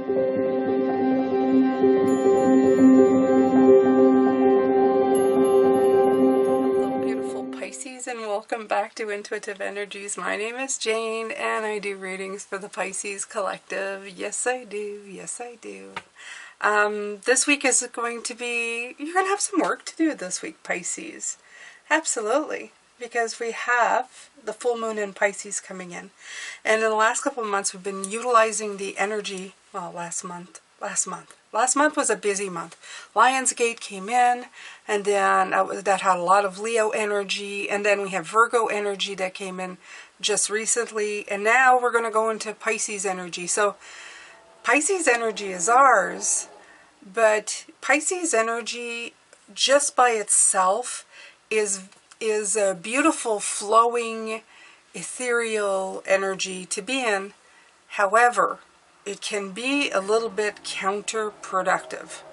And welcome back to Intuitive Energies. My name is Jane and I do readings for the Pisces Collective. Yes, I do. Yes, I do. This week is going to be, you're going to have some work to do this week, Pisces. Absolutely. Because we have the full moon in Pisces coming in. And in the last couple of months, we've been utilizing the energy, well, last month was a busy month. Lionsgate came in, and then that had a lot of Leo energy, and then we have Virgo energy that came in just recently, and now we're going to go into Pisces energy. So Pisces energy is ours, but Pisces energy just by itself is a beautiful, flowing, ethereal energy to be in. However, it can be a little bit counterproductive,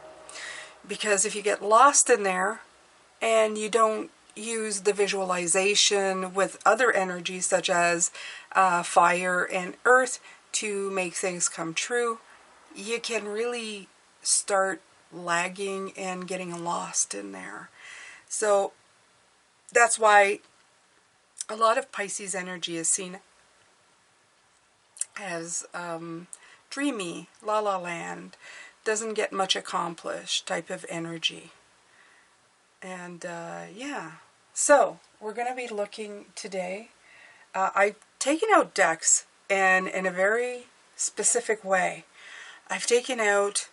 because if you get lost in there and you don't use the visualization with other energies such as fire and earth to make things come true, you can really start lagging and getting lost in there. So that's why a lot of Pisces energy is seen as dreamy, la la land, doesn't get much accomplished type of energy. And yeah, so we're going to be looking today. I've taken out decks and in a very specific way. I've taken out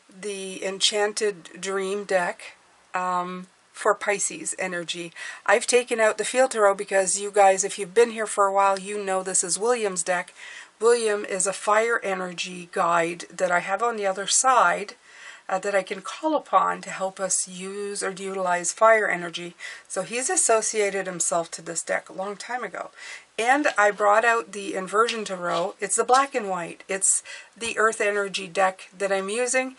the Enchanted Dream deck for Pisces energy. I've taken out the Field Tarot because you guys, if you've been here for a while, you know this is William's deck. William is a fire energy guide that I have on the other side that I can call upon to help us use or utilize fire energy. So he's associated himself to this deck a long time ago. And I brought out the Inversion Tarot. It's the black and white. It's the earth energy deck that I'm using,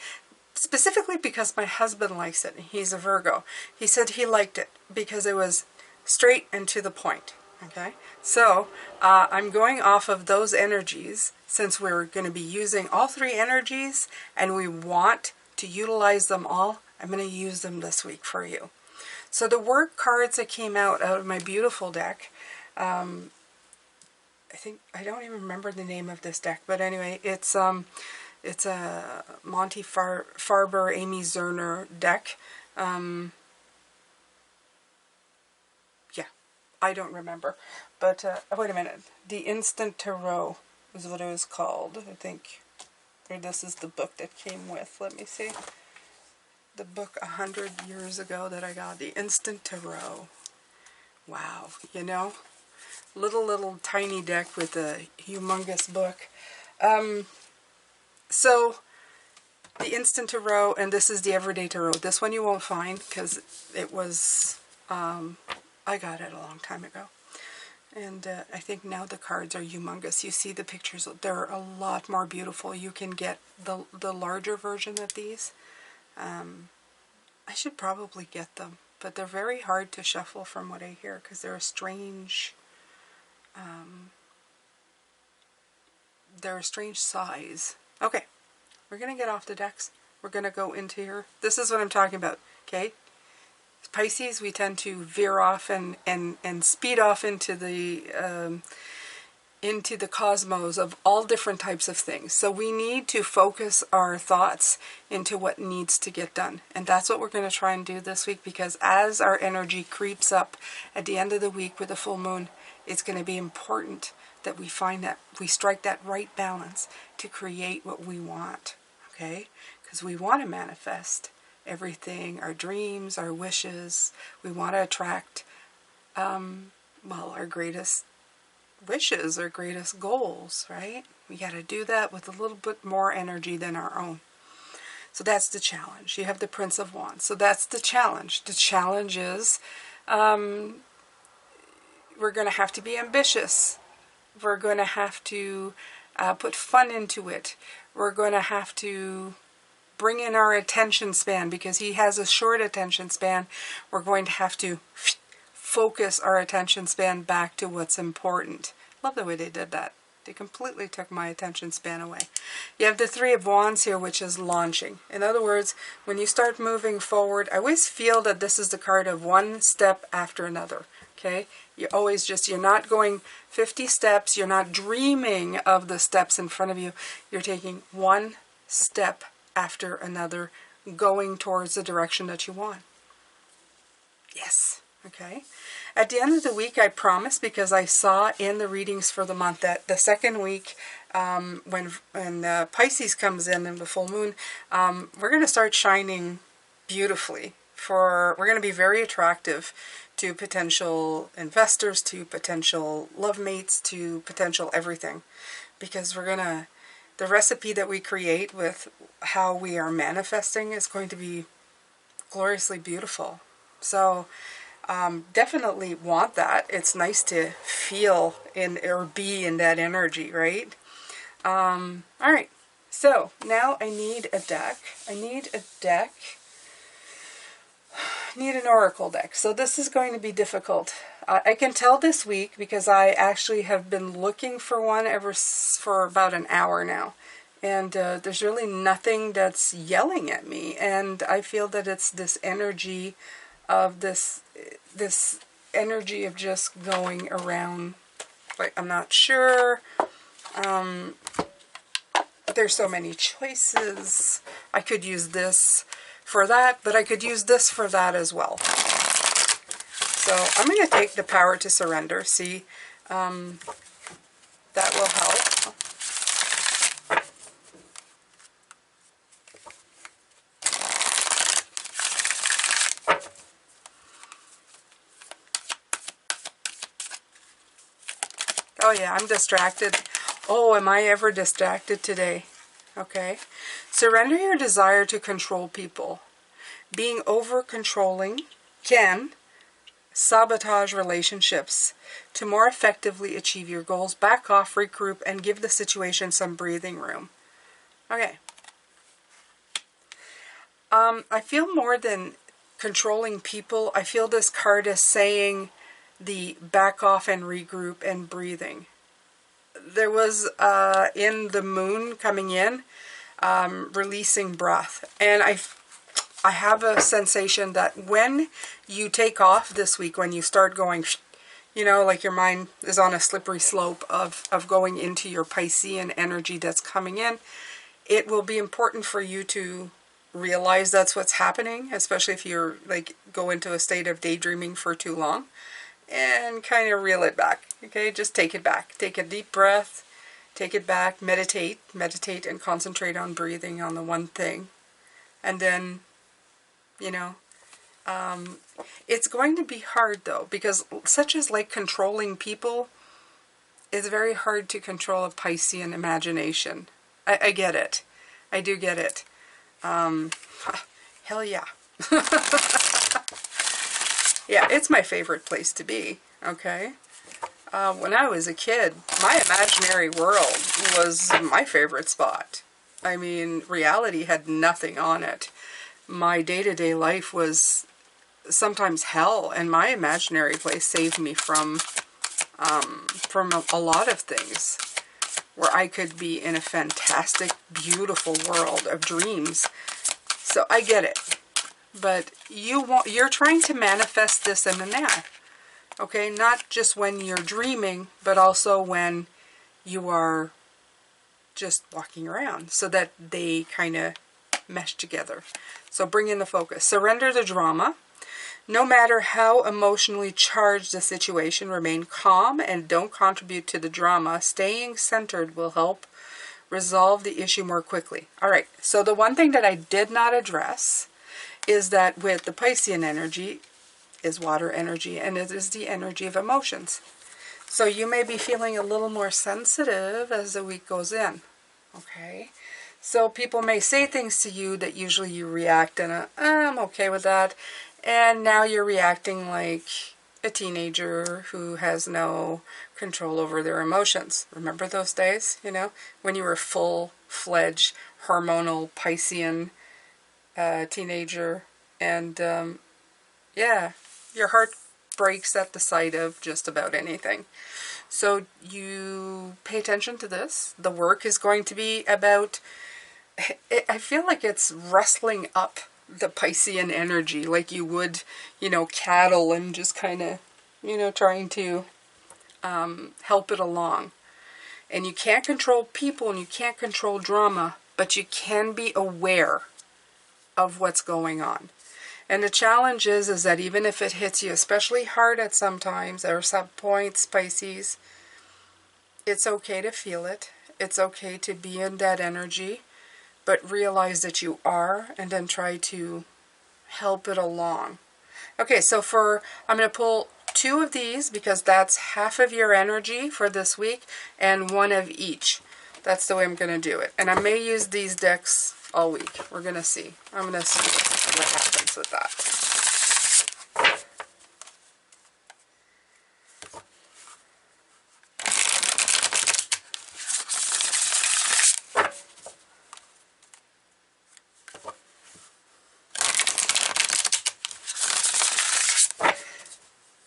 specifically because my husband likes it. He's a Virgo. He said he liked it because it was straight and to the point. Okay, so I'm going off of those energies since we're going to be using all three energies and we want to utilize them all. I'm going to use them this week for you. So the work cards that came out of my beautiful deck, I don't even remember the name of this deck, but anyway, it's a Monty Farber, Amy Zerner deck. I don't remember, but wait a minute. The Instant Tarot is what it was called, I think. Or this is the book that came with. Let me see. The book 100 years ago that I got. The Instant Tarot. Wow, you know? Little tiny deck with a humongous book. So, the Instant Tarot, and this is the Everyday Tarot. This one you won't find because it was... I got it a long time ago, and I think now the cards are humongous. You see the pictures, they're a lot more beautiful. You can get the larger version of these. I should probably get them, but they're very hard to shuffle from what I hear because they're a strange size. Okay, we're going to get off the decks. We're going to go into here. This is what I'm talking about, okay? Pisces, we tend to veer off and speed off into the cosmos of all different types of things. So we need to focus our thoughts into what needs to get done. And that's what we're going to try and do this week, because as our energy creeps up at the end of the week with the full moon, it's going to be important that we find that we strike that right balance to create what we want, okay? Because we want to manifest everything, our dreams, our wishes. We want to attract, our greatest wishes, our greatest goals, right? We got to do that with a little bit more energy than our own. So that's the challenge. You have the Prince of Wands. So that's the challenge. The challenge is we're going to have to be ambitious. We're going to have to put fun into it. We're going to have to bring in our attention span, because he has a short attention span. We're going to have to focus our attention span back to what's important. Love the way they did that. They completely took my attention span away. You have the Three of Wands here, which is launching. In other words, when you start moving forward, I always feel that this is the card of one step after another. Okay? You're always just, you're not going 50 steps. You're not dreaming of the steps in front of you. You're taking one step after another, going towards the direction that you want. Yes. Okay. At the end of the week, I promise, because I saw in the readings for the month that the second week, when Pisces comes in the full moon, we're going to start shining beautifully. We're going to be very attractive to potential investors, to potential love mates, to potential everything, because the recipe that we create with how we are manifesting is going to be gloriously beautiful. So definitely want that. It's nice to feel in or be in that energy, right? All right. So now I need a deck. I need an oracle deck. So this is going to be difficult. I can tell this week because I actually have been looking for one for about an hour now. And there's really nothing that's yelling at me. And I feel that it's this energy of this energy of just going around, like, I'm not sure. There's so many choices. I could use this for that, but I could use this for that as well. So I'm going to take the power to surrender. See, that will help. Oh yeah, I'm distracted. Oh, am I ever distracted today? Okay. Surrender your desire to control people. Being over-controlling can sabotage relationships. To more effectively achieve your goals, back off, regroup, and give the situation some breathing room. Okay. I feel more than controlling people. I feel this card is saying the back off and regroup and breathing. There was in the moon coming in, releasing breath, and I have a sensation that when you take off this week, when you start going, you know, like your mind is on a slippery slope of going into your Piscean energy that's coming in, it will be important for you to realize that's what's happening, especially if you're like go into a state of daydreaming for too long, and kind of reel it back. Okay, just take it back. Take a deep breath, take it back, meditate and concentrate on breathing on the one thing. And then, you know, it's going to be hard though, because such as like controlling people, it's very hard to control a Piscean imagination. I get it. I do get it. Hell yeah. Yeah, it's my favorite place to be, okay? When I was a kid, my imaginary world was my favorite spot. I mean, reality had nothing on it. My day-to-day life was sometimes hell, and my imaginary place saved me from a lot of things, where I could be in a fantastic, beautiful world of dreams. So I get it. But you're trying to manifest this in the now. Okay, not just when you're dreaming, but also when you are just walking around, so that they kind of mesh together. So bring in the focus. Surrender the drama. No matter how emotionally charged the situation, remain calm and don't contribute to the drama. Staying centered will help resolve the issue more quickly. All right, so the one thing that I did not address is that with the Piscean energy is water energy, and it is the energy of emotions. So you may be feeling a little more sensitive as the week goes in. Okay, so people may say things to you that usually you react in I'm okay with that, and now you're reacting like a teenager who has no control over their emotions. Remember those days, you know, when you were full-fledged hormonal Piscean teenager, and yeah, your heart breaks at the sight of just about anything. So you pay attention to this. The work is going to be about, I feel like it's wrestling up the Piscean energy like you would, you know, cattle, and just kind of, you know, trying to help it along. And you can't control people and you can't control drama, but you can be aware of what's going on. And the challenge is that even if it hits you especially hard at some times or some points, Pisces, it's okay to feel it. It's okay to be in that energy, but realize that you are, and then try to help it along. Okay, so I'm going to pull 2 of these because that's half of your energy for this week, and 1 of each. That's the way I'm going to do it. And I may use these decks all week. We're going to see. I'm going to see what happens with that.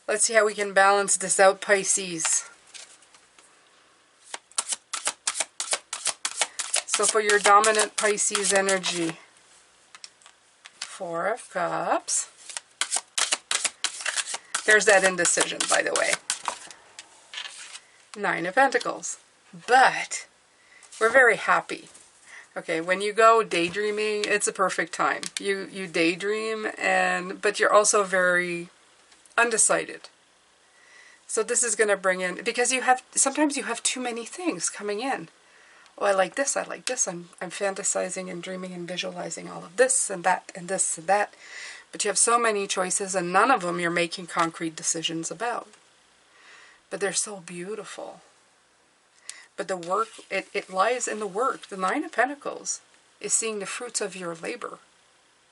Let's see how we can balance this out, Pisces. So for your dominant Pisces energy, 4 of Cups. There's that indecision, by the way. 9 of Pentacles. But we're very happy. Okay, when you go daydreaming, it's a perfect time. You daydream, but you're also very undecided. So this is going to bring in, because sometimes you have too many things coming in. Oh, I like this, I'm fantasizing and dreaming and visualizing all of this and that and this and that. But you have so many choices, and none of them you're making concrete decisions about. But they're so beautiful. But the work, it lies in the work. The 9 of Pentacles is seeing the fruits of your labor.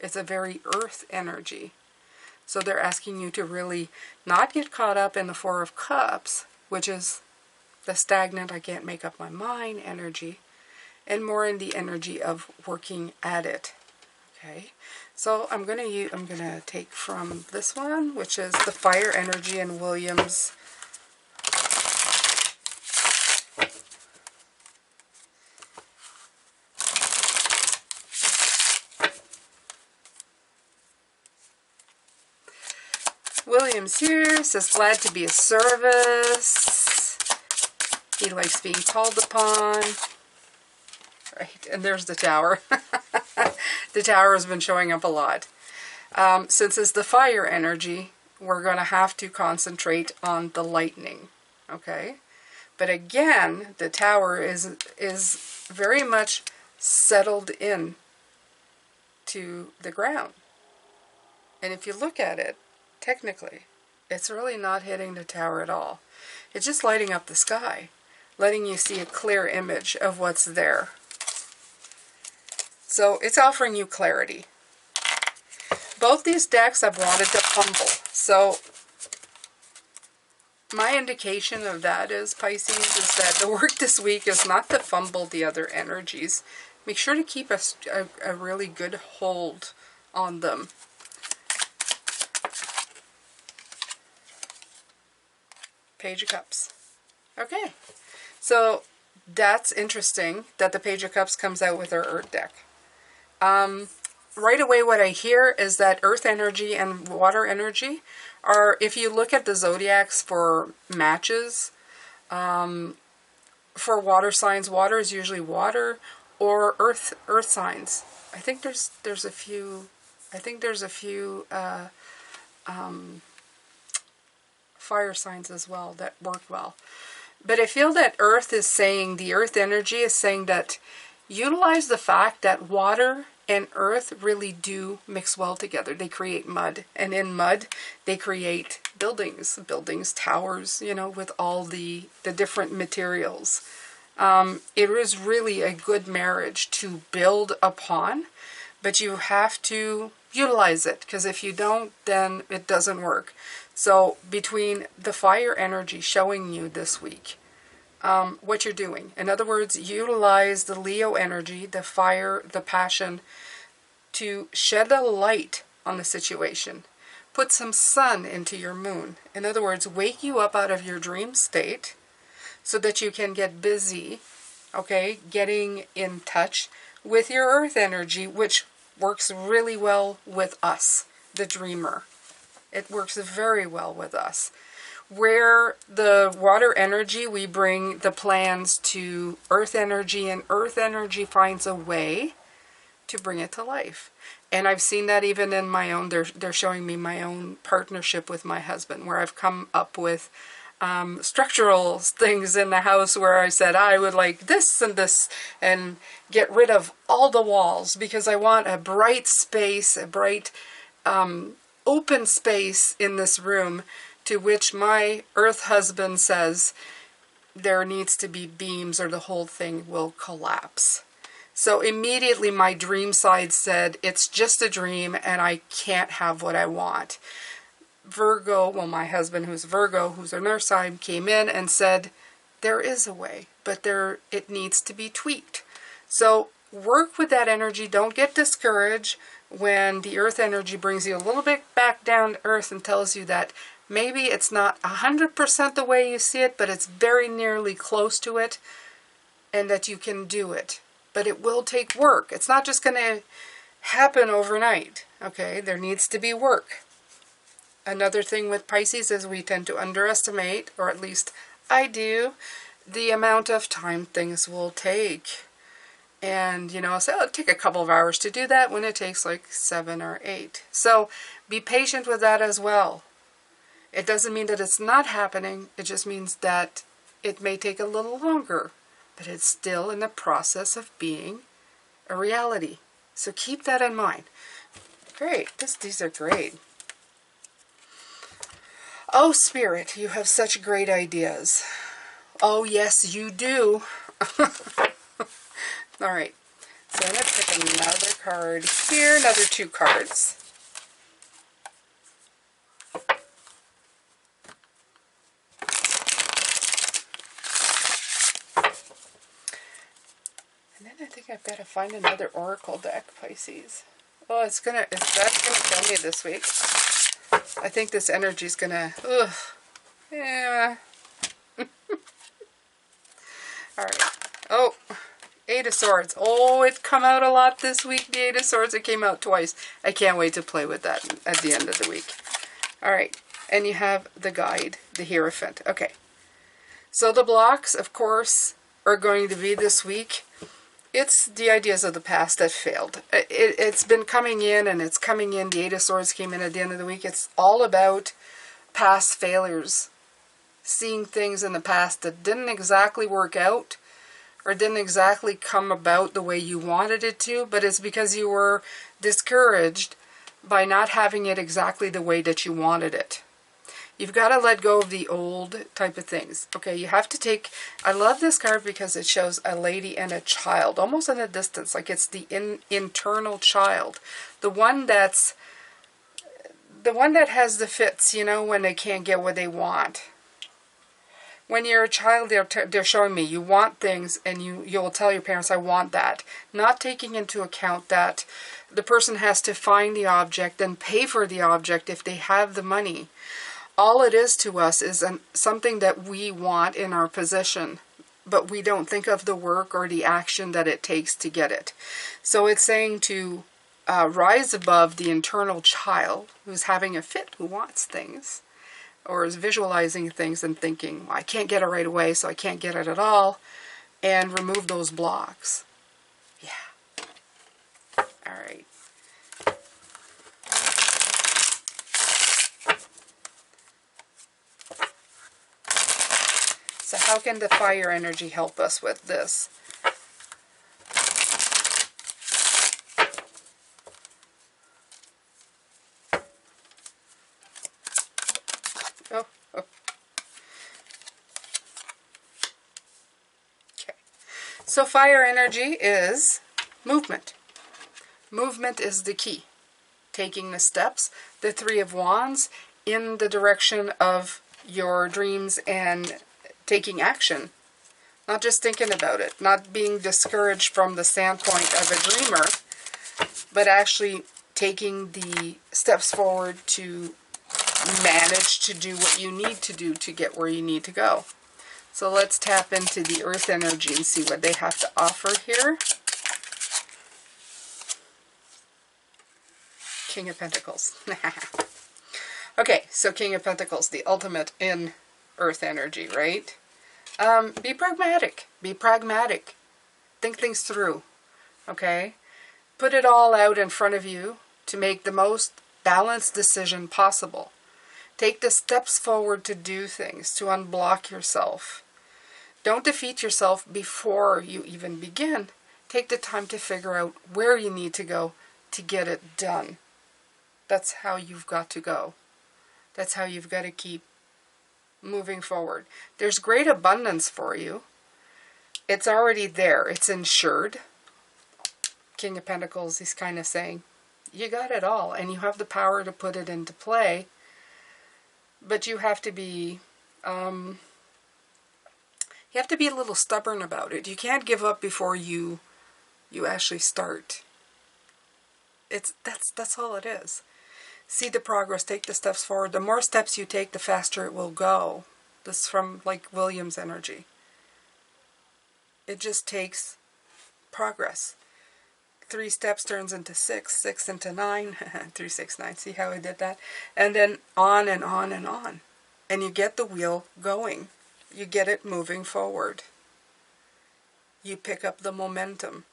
It's a very earth energy. So they're asking you to really not get caught up in the 4 of Cups, which is the stagnant, I can't make up my mind energy, and more in the energy of working at it. Okay, so I'm gonna take from this one, which is the fire energy in Williams. Williams here says, glad to be of service. He likes being called upon. Right, and there's the Tower. The Tower has been showing up a lot. Since it's the fire energy, we're going to have to concentrate on the lightning. Okay? But again, the Tower is very much settled in to the ground. And if you look at it, technically, it's really not hitting the Tower at all. It's just lighting up the sky, letting you see a clear image of what's there. So it's offering you clarity. Both these decks I've wanted to fumble. So my indication of that is, Pisces, is that the work this week is not to fumble the other energies. Make sure to keep a really good hold on them. Page of Cups. Okay, so that's interesting that the Page of Cups comes out with our Earth deck. Right away what I hear is that Earth energy and water energy are, if you look at the zodiacs for matches, for water signs, water is usually water, or earth signs. I think there's a few fire signs as well that work well. But I feel that Earth is saying, the Earth energy is saying that utilize the fact that water and earth really do mix well together. They create mud, and in mud they create buildings, towers, you know, with all the different materials. It is really a good marriage to build upon, but you have to utilize it, because if you don't, then it doesn't work. So between the fire energy showing you this week what you're doing, in other words, utilize the Leo energy, the fire, the passion, to shed a light on the situation. Put some sun into your moon. In other words, wake you up out of your dream state so that you can get busy, okay, getting in touch with your earth energy, which works really well with us, the dreamer. It works very well with us. Where the water energy, we bring the plans to earth energy, and earth energy finds a way to bring it to life. And I've seen that even in my own, they're showing me my own partnership with my husband, where I've come up with structural things in the house where I said I would like this and this, and get rid of all the walls because I want a bright space, a bright open space in this room, to which my earth husband says there needs to be beams or the whole thing will collapse. So immediately my dream side said, it's just a dream and I can't have what I want. Virgo, well, my husband, who's Virgo, who's on their side, came in and said, there is a way, but it needs to be tweaked. So work with that energy. Don't get discouraged when the earth energy brings you a little bit back down to earth and tells you that maybe it's not 100% the way you see it, but it's very nearly close to it, and that you can do it. But it will take work. It's not just going to happen overnight, okay? There needs to be work. Another thing with Pisces is we tend to underestimate, or at least I do, the amount of time things will take. And, you know, so it'll take a couple of hours to do that when it takes like 7 or 8. So be patient with that as well. It doesn't mean that it's not happening. It just means that it may take a little longer, but it's still in the process of being a reality. So keep that in mind. Great. These are great. Oh, Spirit, you have such great ideas. Oh, yes, you do. All right. So I'm going to pick another card here, another 2 cards. And then I think I've got to find another oracle deck, Pisces. Oh, that's gonna kill me this week. I think this energy is gonna, yeah. All right. Oh, 8 of Swords. Oh, it come out a lot this week, the 8 of Swords. It came out twice. I can't wait to play with that at the end of the week. All right. And you have the guide, the Hierophant. Okay. So the blocks, of course, are going to be this week. It's the ideas of the past that failed. It's been coming in, and it's coming in. The 8 of Swords came in at the end of the week. It's all about past failures. Seeing things in the past that didn't exactly work out, or didn't exactly come about the way you wanted it to, but it's because you were discouraged by not having it exactly the way that you wanted it. You've got to let go of the old type of things. Okay, you have to take... I love this card because it shows a lady and a child, almost in a distance, like it's the internal child. The one that has the fits, you know, when they can't get what they want. When you're a child, they're showing me you want things, and you'll tell your parents, I want that. Not taking into account that the person has to find the object and pay for the object if they have the money. All it is to us is something that we want in our possession, but we don't think of the work or the action that it takes to get it. So it's saying to rise above the internal child who's having a fit, who wants things, or is visualizing things and thinking, well, I can't get it right away, so I can't get it at all, and remove those blocks. Yeah. All right. So how can the fire energy help us with this? Oh. Okay. So fire energy is movement. Movement is the key. Taking the steps, the 3 of Wands, in the direction of your dreams and taking action. Not just thinking about it. Not being discouraged from the standpoint of a dreamer, but actually taking the steps forward to manage to do what you need to do to get where you need to go. So let's tap into the earth energy and see what they have to offer here. King of Pentacles. Okay, so King of Pentacles, the ultimate in earth energy, right? Be pragmatic. Be pragmatic. Think things through, okay? Put it all out in front of you to make the most balanced decision possible. Take the steps forward to do things, to unblock yourself. Don't defeat yourself before you even begin. Take the time to figure out where you need to go to get it done. That's how you've got to go. That's how you've got to keep moving forward. There's great abundance for you. It's already there. It's insured. King of Pentacles, he's kind of saying, you got it all, and you have the power to put it into play. But you have to be, a little stubborn about it. You can't give up before you actually start. That's all it is. See the progress, take the steps forward. The more steps you take, the faster it will go. This is from like Williams energy. It just takes progress. 3 steps turns into 6, 6 into 9, 3, 6, 9. See how I did that? And then on and on and on. And you get the wheel going. You get it moving forward. You pick up the momentum.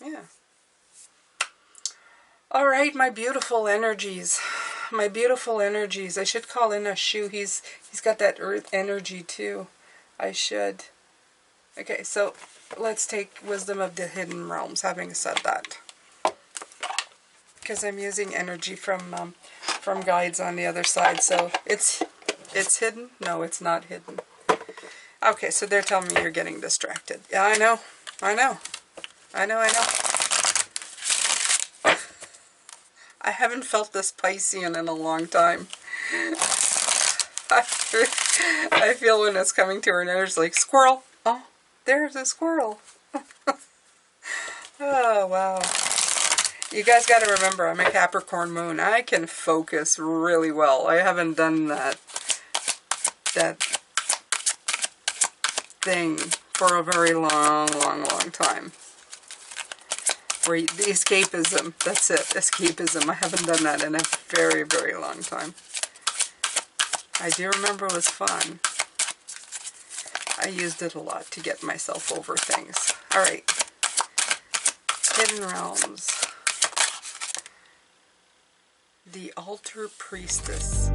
Yeah. All right, my beautiful energies. My beautiful energies. I should call in a Shu. He's got that earth energy too. I should. Okay, so let's take Wisdom of the Hidden Realms, having said that. Because I'm using energy from guides on the other side, so it's hidden? No, it's not hidden. Okay, so they're telling me you're getting distracted. Yeah, I know. I haven't felt this Piscean in a long time. I feel when it's coming to her nose like, squirrel. Oh, there's a squirrel. Oh, wow. You guys got to remember, I'm a Capricorn moon. I can focus really well. I haven't done that thing for a very long time. Where the escapism, that's it, escapism. I haven't done that in a very, very long time. I do remember it was fun. I used it a lot to get myself over things. Alright. Hidden Realms. The Altar Priestess.